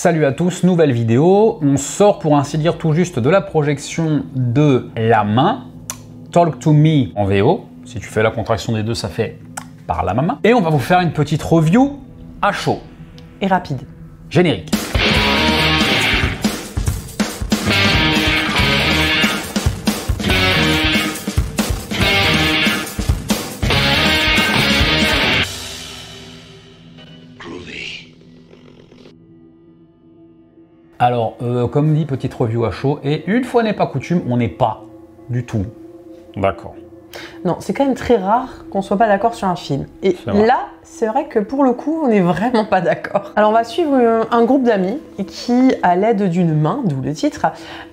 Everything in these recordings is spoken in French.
Salut à tous, nouvelle vidéo. On sort pour ainsi dire tout juste de la projection de La Main, Talk to Me en VO. Si tu fais la contraction des deux, ça fait par la main. Et on va vous faire une petite review à chaud. Et rapide. Générique. Alors, comme dit, petite review à chaud, et une fois n'est pas coutume, on n'est pas du tout d'accord. Non, c'est quand même très rare qu'on soit pas d'accord sur un film. Et là, c'est vrai que pour le coup, on n'est vraiment pas d'accord. Alors, on va suivre un groupe d'amis qui, à l'aide d'une main, d'où le titre,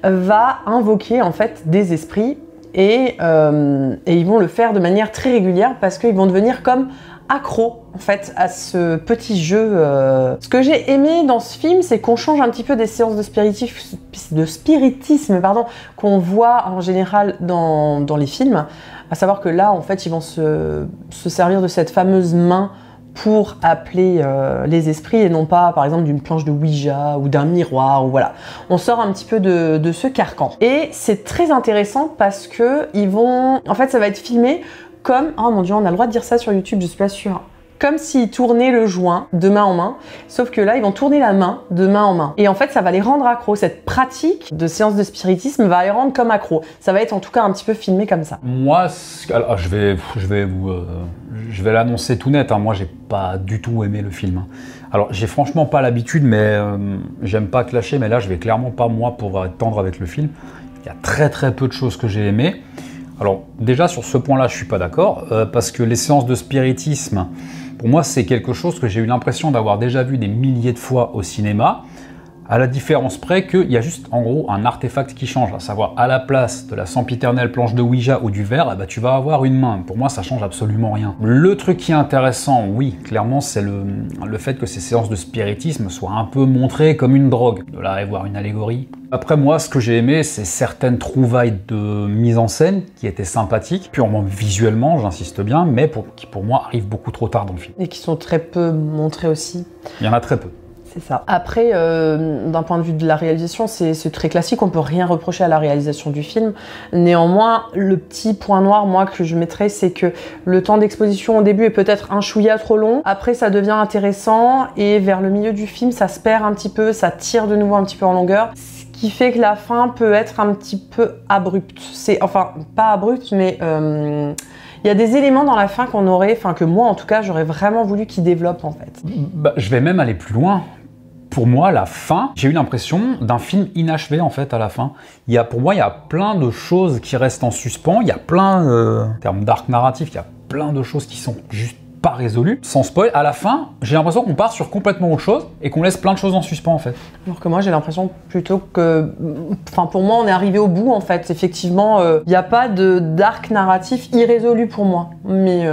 va invoquer en fait des esprits et ils vont le faire de manière très régulière parce qu'ils vont devenir comme accro en fait à ce petit jeu. Ce que j'ai aimé dans ce film, c'est qu'on change un petit peu des séances de spiritisme qu'on voit en général dans les films. À savoir que là, en fait, ils vont se servir de cette fameuse main pour appeler les esprits et non pas, par exemple, d'une planche de Ouija ou d'un miroir. Ou voilà. On sort un petit peu de ce carcan. Et c'est très intéressant parce que ils vont, en fait, ça va être filmé comme, oh mon dieu, on a le droit de dire ça sur YouTube, je suis pas sûre. Comme s'ils tournaient le joint de main en main, sauf que là, ils vont tourner la main de main en main. Et en fait, ça va les rendre accros. Cette pratique de séance de spiritisme va les rendre comme accros. Ça va être en tout cas un petit peu filmé comme ça. Moi, alors, je vais l'annoncer tout net. Hein. Moi, j'ai pas du tout aimé le film. Hein. Alors, j'ai franchement pas l'habitude, mais j'aime pas clasher. Mais là, je vais clairement pas, moi, pouvoir être tendre avec le film. Il y a très peu de choses que j'ai aimées. Alors, déjà, sur ce point-là, je suis pas d'accord, parce que les séances de spiritisme, pour moi, c'est quelque chose que j'ai eu l'impression d'avoir déjà vu des milliers de fois au cinéma, à la différence près qu'il y a juste, en gros, un artefact qui change, à savoir, à la place de la sempiternelle planche de Ouija ou du verre, eh ben, tu vas avoir une main. Pour moi, ça change absolument rien. Le truc qui est intéressant, oui, clairement, c'est le fait que ces séances de spiritisme soient un peu montrées comme une drogue. De là à voir une allégorie. Après, moi, ce que j'ai aimé, c'est certaines trouvailles de mise en scène qui étaient sympathiques, purement visuellement, j'insiste bien, mais qui pour moi arrivent beaucoup trop tard dans le film. Et qui sont très peu montrées aussi. Il y en a très peu. C'est ça. Après, d'un point de vue de la réalisation, c'est très classique, on peut rien reprocher à la réalisation du film. Néanmoins, le petit point noir, moi, que je mettrais, c'est que le temps d'exposition au début est peut-être un chouïa trop long. Après, ça devient intéressant et vers le milieu du film, ça se perd un petit peu, ça tire de nouveau un petit peu en longueur. Ce qui fait que la fin peut être un petit peu abrupte. Enfin, pas abrupte, mais... il y a des éléments dans la fin que moi en tout cas, j'aurais vraiment voulu qu'ils développent en fait. Bah, je vais même aller plus loin. Pour moi, la fin, j'ai eu l'impression d'un film inachevé en fait à la fin. Pour moi, il y a plein de choses qui restent en suspens. Il y a plein, en termes d'arc narratif, il y a plein de choses qui sont juste pas résolues. Sans spoil, à la fin, j'ai l'impression qu'on part sur complètement autre chose et qu'on laisse plein de choses en suspens en fait. Alors que moi, j'ai l'impression plutôt que... Enfin, pour moi, on est arrivé au bout en fait. Effectivement, il n'y a pas d'arc narratif irrésolu pour moi. Mais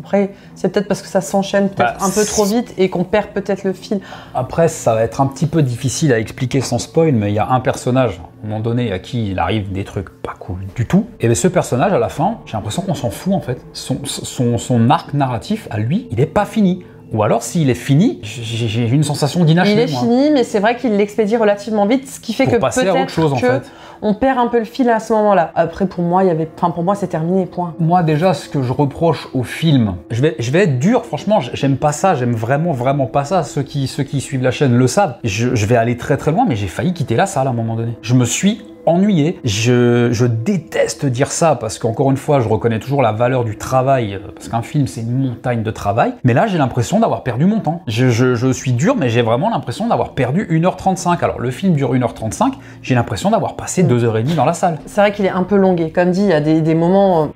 après, c'est peut-être parce que ça s'enchaîne peut-être un peu trop vite et qu'on perd peut-être le fil. Après, ça va être un petit peu difficile à expliquer sans spoil, mais il y a un personnage, à un moment donné, à qui il arrive des trucs pas cool du tout. Et bien, ce personnage, à la fin, j'ai l'impression qu'on s'en fout en fait. Son arc narratif, à lui, il est pas fini. Ou alors, s'il est fini, j'ai une sensation d'inachevé. Il est fini, mais c'est vrai qu'il l'expédie relativement vite, ce qui fait que peut-être on perd un peu le fil à ce moment-là. Après, pour moi, pour moi, c'est terminé, point. Moi, déjà, ce que je reproche au film, je vais être dur, franchement, j'aime pas ça, j'aime vraiment pas ça. Ceux qui suivent la chaîne le savent. Je vais aller très loin, mais j'ai failli quitter la salle à un moment donné. Je me suis ennuyé. Je déteste dire ça parce qu'encore une fois, je reconnais toujours la valeur du travail parce qu'un film, c'est une montagne de travail. Mais là, j'ai l'impression d'avoir perdu mon temps. Je suis dur, mais j'ai vraiment l'impression d'avoir perdu 1h35. Alors, le film dure 1h35, j'ai l'impression d'avoir passé 2h30 dans la salle. C'est vrai qu'il est un peu longué. Comme dit, il y a des moments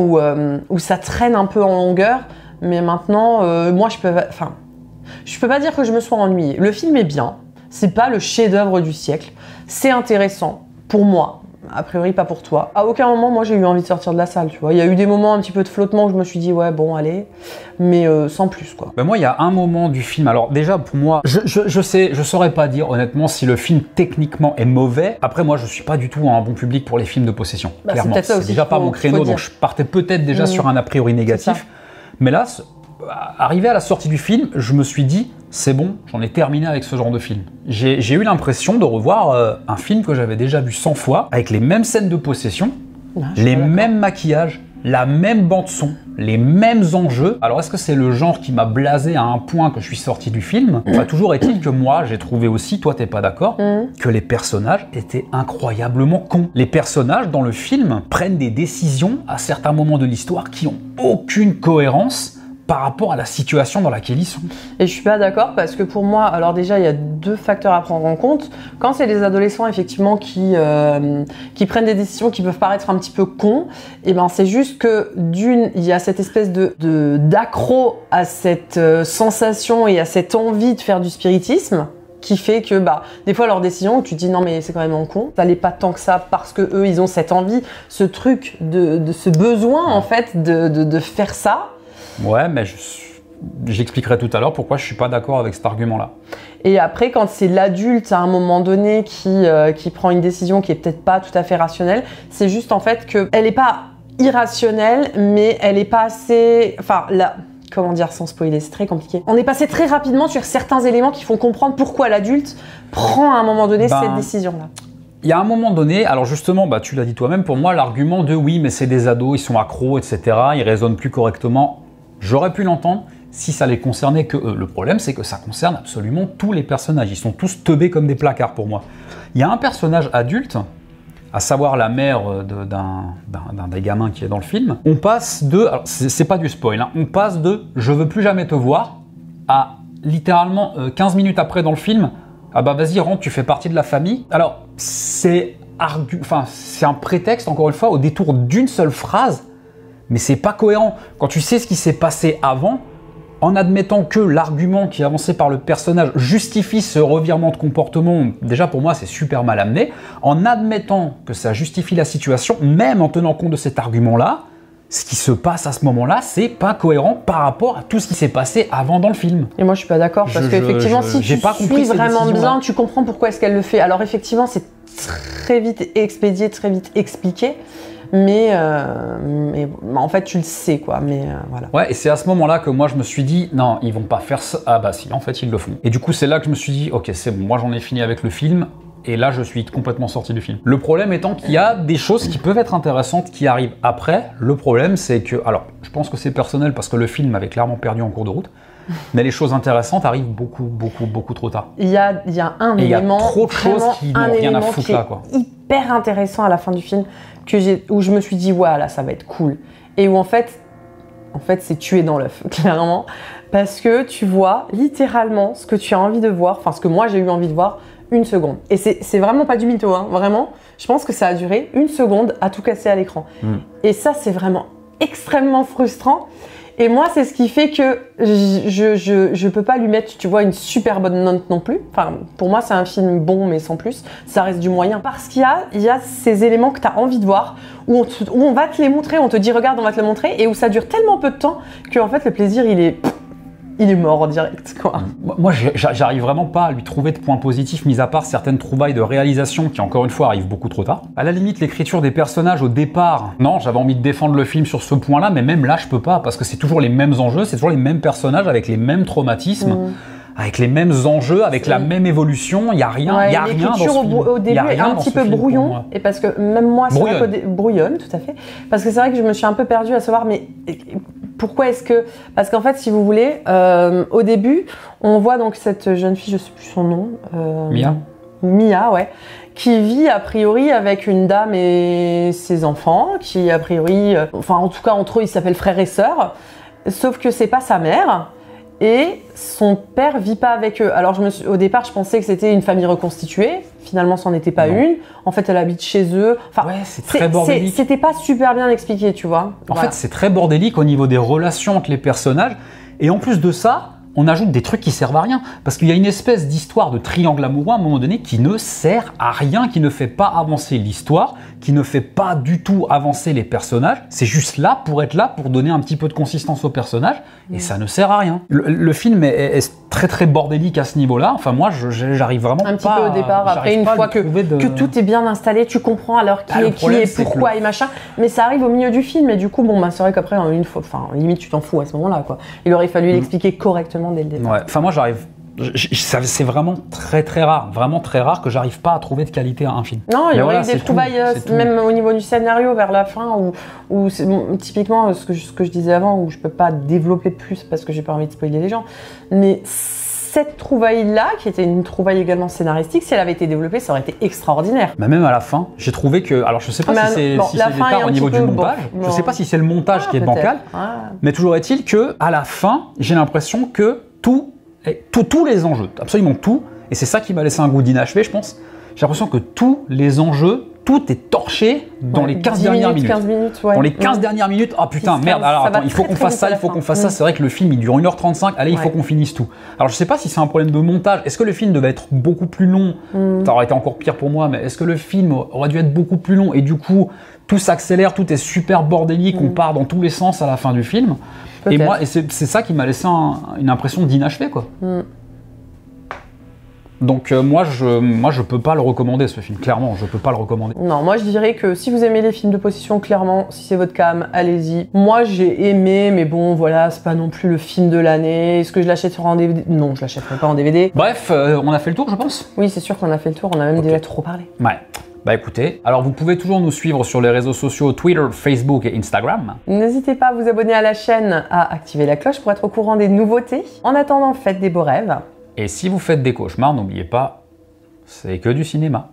où ça traîne un peu en longueur. Mais maintenant, moi, je peux pas dire que je me sois ennuyée. Le film est bien. C'est pas le chef-d'œuvre du siècle. C'est intéressant. Pour moi, a priori pas pour toi. À aucun moment, moi, j'ai eu envie de sortir de la salle, tu vois. Il y a eu des moments un petit peu de flottement où je me suis dit, ouais, bon, allez, mais sans plus, quoi. Ben moi, il y a un moment du film, alors déjà, pour moi, je saurais pas dire, honnêtement, si le film, techniquement, est mauvais. Après, moi, je suis pas du tout un bon public pour les films de possession, clairement. C'est déjà pas mon créneau, donc je partais peut-être déjà sur un a priori négatif. Mais là, arrivé à la sortie du film, je me suis dit, c'est bon, j'en ai terminé avec ce genre de film. J'ai eu l'impression de revoir un film que j'avais déjà vu 100 fois, avec les mêmes scènes de possession, les mêmes maquillages, la même bande-son, les mêmes enjeux. Alors est-ce que c'est le genre qui m'a blasé à un point que je suis sorti du film? Enfin, toujours est-il que moi, j'ai trouvé aussi, toi t'es pas d'accord, que les personnages étaient incroyablement cons. Les personnages dans le film prennent des décisions à certains moments de l'histoire qui ont aucune cohérence par rapport à la situation dans laquelle ils sont. Et je suis pas d'accord parce que pour moi, alors déjà il y a deux facteurs à prendre en compte. Quand c'est les adolescents effectivement qui prennent des décisions qui peuvent paraître un petit peu cons, et ben c'est juste que d'une, il y a cette espèce d'accro à cette sensation et à cette envie de faire du spiritisme, qui fait que des fois leurs décisions, tu te dis non mais c'est quand même un con, ça l'est pas tant que ça parce que eux ils ont cette envie, ce truc de ce besoin en fait de faire ça. Ouais, mais j'expliquerai tout à l'heure pourquoi je suis pas d'accord avec cet argument-là. Et après, quand c'est l'adulte à un moment donné qui prend une décision qui est peut-être pas tout à fait rationnelle, c'est juste en fait qu'elle est pas irrationnelle, mais elle est pas assez... Enfin, là, comment dire sans spoiler, c'est très compliqué. On est passé très rapidement sur certains éléments qui font comprendre pourquoi l'adulte prend à un moment donné cette décision-là. Il y a un moment donné, alors justement, tu l'as dit toi-même, pour moi, l'argument de oui, mais c'est des ados, ils sont accros, etc., ils raisonnent plus correctement, j'aurais pu l'entendre si ça les concernait que eux. Le problème, c'est que ça concerne absolument tous les personnages. Ils sont tous teubés comme des placards pour moi. Il y a un personnage adulte, à savoir la mère d'un des gamins qui est dans le film. On passe de, alors c'est pas du spoil, hein, on passe de « je veux plus jamais te voir » à littéralement 15 minutes après dans le film « ah bah vas-y rentre, tu fais partie de la famille ». Alors c'est un prétexte, encore une fois, au détour d'une seule phrase, mais c'est pas cohérent. Quand tu sais ce qui s'est passé avant, en admettant que l'argument qui est avancé par le personnage justifie ce revirement de comportement, déjà pour moi c'est super mal amené, en admettant que ça justifie la situation, même en tenant compte de cet argument-là, ce qui se passe à ce moment-là, c'est pas cohérent par rapport à tout ce qui s'est passé avant dans le film. Et moi je suis pas d'accord, parce qu'effectivement si tu suis vraiment bien, tu comprends pourquoi est-ce qu'elle le fait. Alors effectivement c'est très vite expédié, très vite expliqué, mais en fait tu le sais quoi, voilà. Ouais, et c'est à ce moment-là que moi je me suis dit non, ils vont pas faire ça. Ah bah si, en fait ils le font. Et du coup c'est là que je me suis dit ok c'est bon, moi j'en ai fini avec le film. Et là, je suis complètement sorti du film. Le problème étant qu'il y a des choses qui peuvent être intéressantes qui arrivent après. Le problème, c'est que... Alors, je pense que c'est personnel parce que le film m'avait clairement perdu en cours de route. Mais les choses intéressantes arrivent beaucoup trop tard. Il y a un élément... Il y a trop de choses qui n'ont rien à foutre là, quoi. Hyper intéressant à la fin du film, où je me suis dit, ouais, là, ça va être cool. Et où en fait c'est tué dans l'œuf, clairement. Parce que tu vois littéralement ce que tu as envie de voir, enfin, ce que moi j'ai eu envie de voir, une seconde. Et c'est vraiment pas du mytho, hein, vraiment. Je pense que ça a duré une seconde à tout casser à l'écran. Et ça, c'est vraiment extrêmement frustrant. Et moi, c'est ce qui fait que je peux pas lui mettre, tu vois, une super bonne note non plus. Enfin, pour moi, c'est un film bon, mais sans plus. Ça reste du moyen. Parce qu'il y a ces éléments que tu as envie de voir, où on va te les montrer, on te dit, regarde, on va te le montrer, et où ça dure tellement peu de temps que, en fait, le plaisir, il est mort en direct, quoi. Moi, j'arrive vraiment pas à lui trouver de points positifs, mis à part certaines trouvailles de réalisation qui, encore une fois, arrivent beaucoup trop tard. À la limite, l'écriture des personnages au départ, non, j'avais envie de défendre le film sur ce point-là, mais même là, je peux pas, parce que c'est toujours les mêmes enjeux, c'est toujours les mêmes personnages avec les mêmes traumatismes. Avec les mêmes enjeux, avec la même évolution, il n'y a rien, il y a rien dans ce film. Au début est un petit peu brouillon, et parce que même moi, c'est vrai que brouillonne, tout à fait, parce que c'est vrai que je me suis un peu perdue à savoir, mais pourquoi est-ce que... Parce qu'en fait, si vous voulez, au début, on voit donc cette jeune fille, je sais plus son nom. Mia, ouais. Qui vit a priori avec une dame et ses enfants, qui a priori... enfin, en tout cas, entre eux, ils s'appellent frère et sœur. Sauf que c'est pas sa mère. Et son père vit pas avec eux. Alors au départ, je pensais que c'était une famille reconstituée. Finalement, c'en était pas une. En fait, elle habite chez eux. Enfin, ouais, c'est très bordélique. C'était pas super bien expliqué, tu vois. En fait, c'est très bordélique au niveau des relations entre les personnages. Et en plus de ça, on ajoute des trucs qui servent à rien. Parce qu'il y a une espèce d'histoire de triangle amoureux à un moment donné qui ne sert à rien, qui ne fait pas avancer l'histoire, qui ne fait pas du tout avancer les personnages. C'est juste là pour être là, pour donner un petit peu de consistance aux personnages. Et ça ne sert à rien. Le film est très bordélique à ce niveau-là. Enfin, moi, j'arrive vraiment pas... Un petit peu au départ. Après, une fois que tout est bien installé, tu comprends alors qui est qui et pourquoi et machin. Mais ça arrive au milieu du film. Et du coup, bon, c'est vrai qu'après, une fois, limite, tu t'en fous à ce moment-là, quoi. Il aurait fallu l'expliquer correctement dès le départ. Ouais. Enfin, moi, j'arrive c'est vraiment très rare que j'arrive pas à trouver de qualité à un film. Non, il y aurait eu des trouvailles, même au niveau du scénario vers la fin, où typiquement ce que je disais avant, où je peux pas développer plus parce que j'ai pas envie de spoiler les gens, mais cette trouvaille-là, qui était une trouvaille également scénaristique, si elle avait été développée, ça aurait été extraordinaire. Mais même à la fin, j'ai trouvé que... Alors je sais pas si c'est l'état au niveau du montage, je sais pas si c'est le montage qui est bancal, mais toujours est-il que à la fin, j'ai l'impression que tous les enjeux, absolument tout, et c'est ça qui m'a laissé un goût d'inachevé, je pense, j'ai l'impression que tous les enjeux, tout est torché dans les 15 dernières minutes. 15 minutes, ouais. Dans les 15 dernières minutes, ah putain, merde, alors attends, il faut qu'on fasse ça, il faut qu'on fasse ça. C'est vrai que le film, il dure 1h35, allez, il faut qu'on finisse tout. Alors je sais pas si c'est un problème de montage. Est-ce que le film devait être beaucoup plus long? Ça aurait été encore pire pour moi, mais est-ce que le film aurait dû être beaucoup plus long? Et du coup, tout s'accélère, tout est super bordélique, on part dans tous les sens à la fin du film. Et moi, c'est ça qui m'a laissé une impression d'inachevé, quoi. Donc moi je peux pas le recommander ce film, clairement, je peux pas le recommander. Non, moi je dirais que si vous aimez les films de possession, clairement, si c'est votre cam, allez-y. Moi j'ai aimé, mais bon voilà, c'est pas non plus le film de l'année. Est-ce que je l'achèterai en DVD? Non, je l'achèterai pas en DVD. Bref, on a fait le tour je pense. Oui, c'est sûr qu'on a fait le tour, on a même déjà trop parlé. Ouais. Bah écoutez, alors vous pouvez toujours nous suivre sur les réseaux sociaux Twitter, Facebook et Instagram. N'hésitez pas à vous abonner à la chaîne, à activer la cloche pour être au courant des nouveautés. En attendant, faites des beaux rêves. Et si vous faites des cauchemars, n'oubliez pas, c'est que du cinéma.